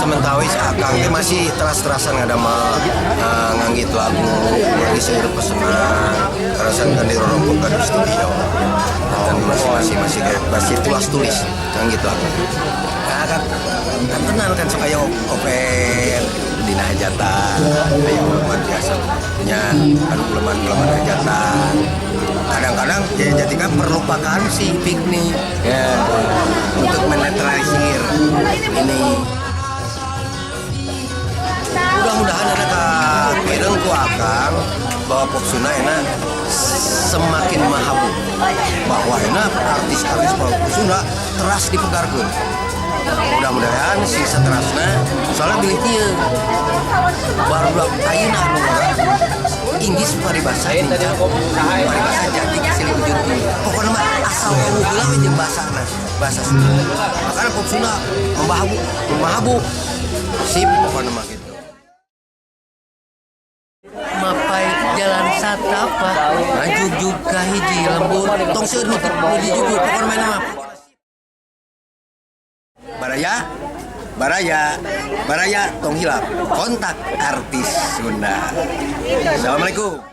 sementawis akang teh masih teras-terasan ada mah nganggit lagu dari seueur pesenan karasan kan di rorongkokan di studio dan masih tulis nganggit lagu nah kan kenal kan suka yo open dina hajatan aya luar biasa nya anu gulaman hajatan kadang-kadang ya jadi kan perlupakan si piknik ya untuk menetralisir ini mudah-mudahan ada kakireng ku akang bahwa Popsuna enak semakin mahabub bahwa enak artis-artis Popsuna teras dipegarkeun mudah-mudahan si seterasna soalnya bilih ieu baru ayeuna anu Inggris paribasa ninja paribasa jadi silih ujur pokoknya mah asal heula we jeung bahasa Sunda makanya Popsuna mahabub sip pokoknya mah gitu mapai jalan satapa ngajugjug ka hiji lembur tong seueur nu dijugjug pokona maena mah baraya tong hilap kontak artis Sunda. Assalamualaikum.